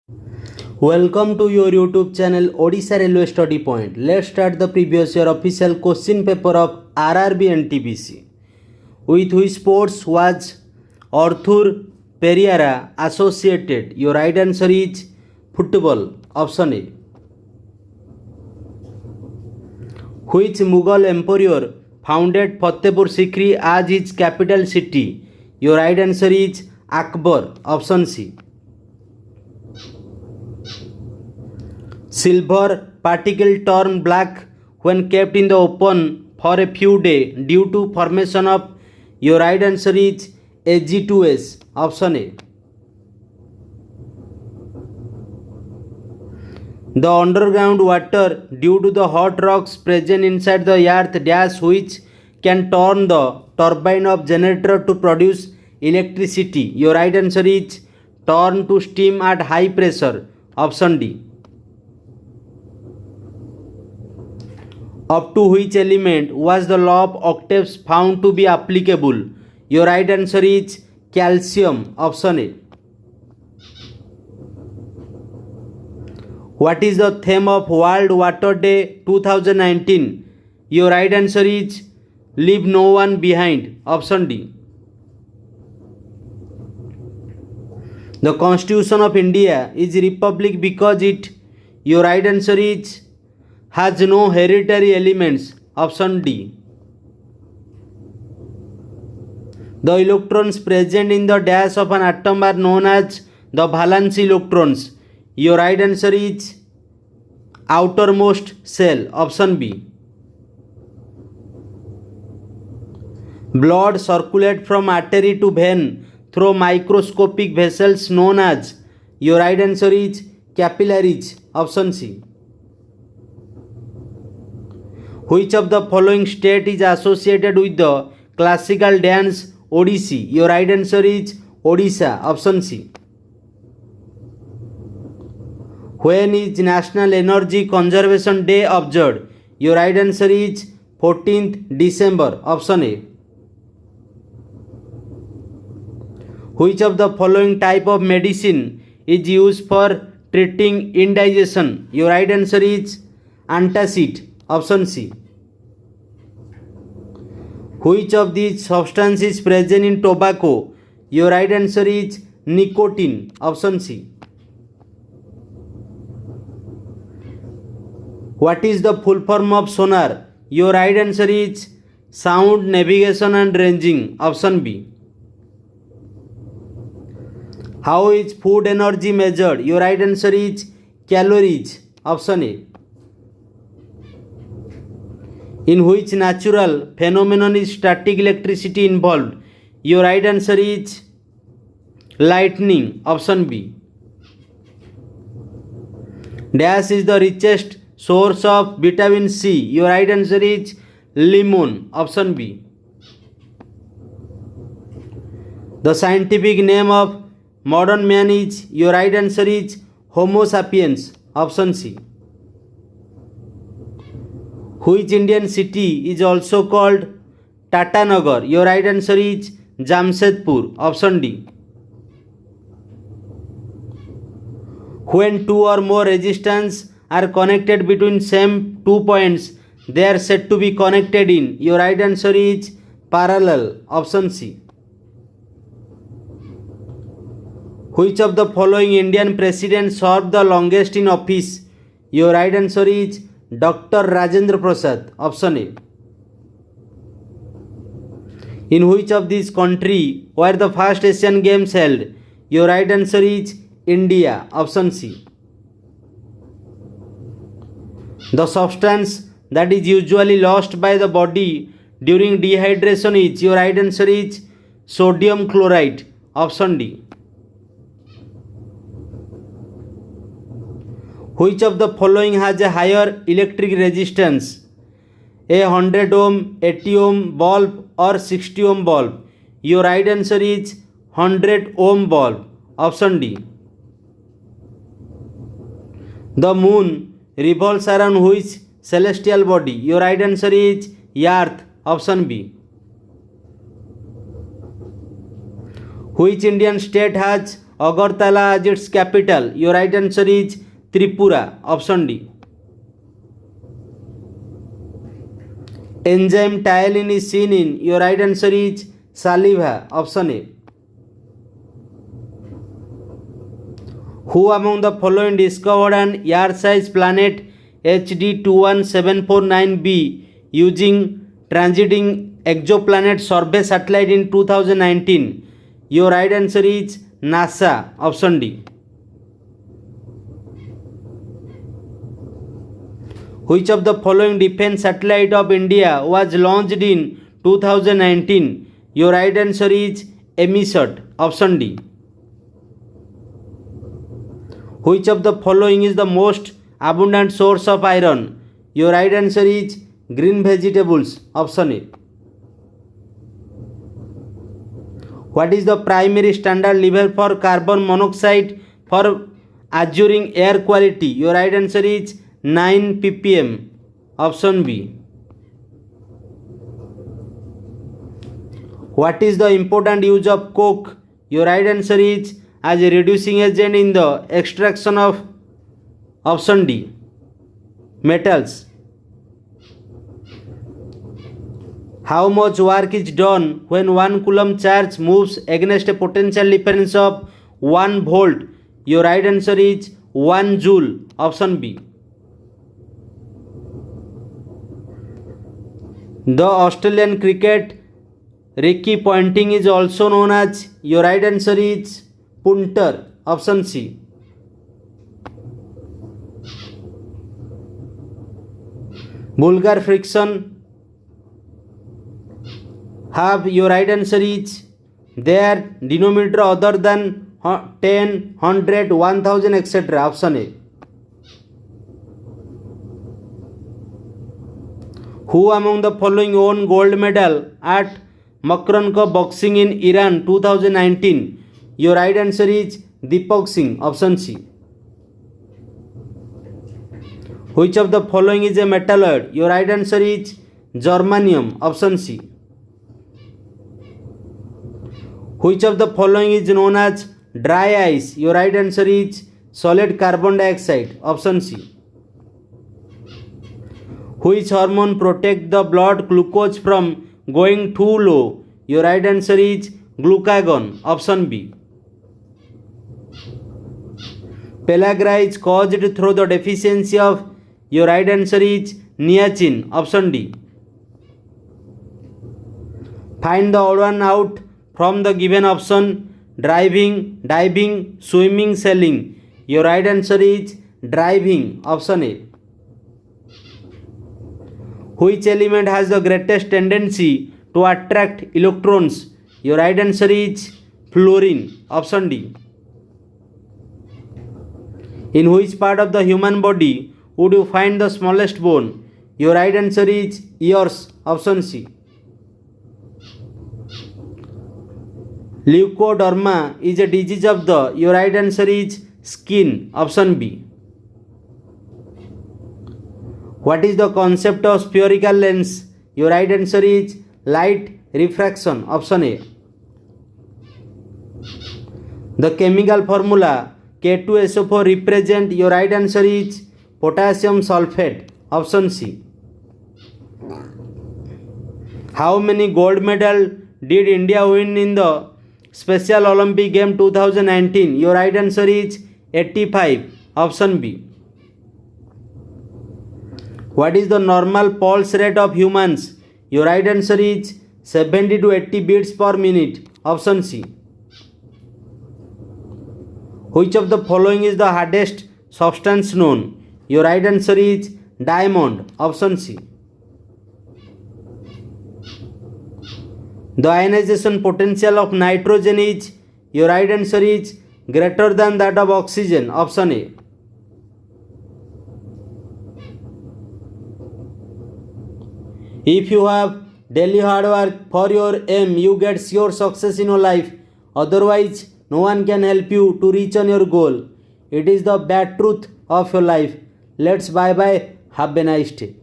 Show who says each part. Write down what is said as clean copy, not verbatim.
Speaker 1: Welcome to your YouTube channel Odisha Railway Study Point. Let's start the previous year official question paper of RRB and TBC. With which sports was Arthur Pereira associated? Your right answer is football. Option A. Which Mughal emperor founded Fatehpur Sikri as its capital city? Your right answer is Akbar. Option C. Silver particle turn black when kept in the open for a few days due to formation of. Your right answer is Ag2S. Option A. The underground water due to the hot rocks present inside the earth dash which can turn the turbine of generator to produce electricity. Your right answer is turn to steam at high pressure. Option D. Up to which element was the law of octaves found to be applicable? Your right answer is calcium. Option A. What is the theme of World Water Day 2019? Your right answer is leave no one behind. Option D. The Constitution of India is republic because it. Your right answer is has no hereditary elements. Option D. The electrons present in the dash of an atom are known as the valence electrons. Your right answer is outermost shell. Option B. Blood circulate from artery to vein through microscopic vessels known as. Your right answer is capillaries. Option C. Which of the following state is associated with the classical dance Odissi? Your right answer is Odisha. Option C. When is National Energy Conservation Day observed? Your right answer is 14th December. Option A. Which of the following type of medicine is used for treating indigestion? Your right answer is antacid. Option C. Which of these substances is present in tobacco? Your right answer is nicotine. Option C. What is the full form of sonar? Your right answer is sound navigation and ranging. Option B. How is food energy measured? Your right answer is calories. Option A. In which natural phenomenon is static electricity involved? Your right answer is lightning. Option B. Dash is the richest source of vitamin C. Your right answer is lemon. Option B. The scientific name of modern man is. Your right answer is Homo sapiens. Option C. Which Indian city is also called Tatanagar? Your right answer is Jamshedpur. Option D. When two or more resistors are connected between same 2 points, they are said to be connected in. Your right answer is parallel. Option C. Which of the following Indian presidents served the longest in office? Your right answer is Dr. Rajendra Prasad. Option A. In which of these countries were the first Asian Games held? Your right answer is India. Option C. The substance that is usually lost by the body during dehydration is. Your right answer is sodium chloride. Option D. Which of the following has a higher electric resistance? A 100 ohm, 80 ohm bulb or 60 ohm bulb? Your right answer is 100 ohm bulb. Option D. The moon revolves around which celestial body? Your right answer is Earth. Option B. Which Indian state has Agartala as its capital? Your right answer is Tripura. Option D. Enzyme tyalin is seen in? Your right answer is saliva. Option A. Who among the following discovered an Earth-sized planet HD 21749b using transiting exoplanet survey satellite in 2019? Your right answer is NASA. Option D. Which of the following defense satellite of India was launched in 2019? Your right answer is EMISAT. Option D. Which of the following is the most abundant source of iron? Your right answer is green vegetables. Option A. What is the primary standard level for carbon monoxide for assuring air quality? Your right answer is 9 ppm. Option B. What is the important use of coke? Your right answer is as a reducing agent in the extraction of, option D, metals. How much work is done when 1 coulomb charge moves against a potential difference of 1 volt? Your right answer is 1 joule. Option B. The Australian cricket Ricky Ponting is also known as? Your right answer is punter. Option C. Bulgar friction have? Your right answer is their denominator other than 10, 100, 1000, etc. Option A. Who among the following won gold medal at Makran Cup boxing in Iran 2019? Your right answer is Deepak Singh. Option C. Which of the following is a metalloid? Your right answer is germanium. Option C. Which of the following is known as dry ice? Your right answer is solid carbon dioxide. Option C. Which hormone protects the blood glucose from going too low? Your right answer is glucagon. Option B. Pellagra is caused through the deficiency of? Your right answer is niacin. Option D. Find the odd one out from the given option: driving, diving, swimming, sailing. Your right answer is driving. Option A. Which element has the greatest tendency to attract electrons? Your right answer is fluorine. Option D. In which part of the human body would you find the smallest bone? Your right answer is ears. Option C. Leukoderma is a disease of the? Your right answer is skin. Option B. What is the concept of spherical lens? Your right answer is light refraction. Option A. The chemical formula K2SO4 represent? Your right answer is potassium sulfate. Option C. How many gold medal did India win in the Special Olympic Game 2019? Your right answer is 85. Option B. What is the normal pulse rate of humans? Your right answer is 70 to 80 beats per minute. Option C. Which of the following is the hardest substance known? Your right answer is diamond. Option C. The ionization potential of nitrogen is? Your right answer is greater than that of oxygen. Option A. If you have daily hard work for your aim, you get sure success in your life. Otherwise, no one can help you to reach on your goal. It is the bad truth of your life. Let's bye bye. Have a nice day.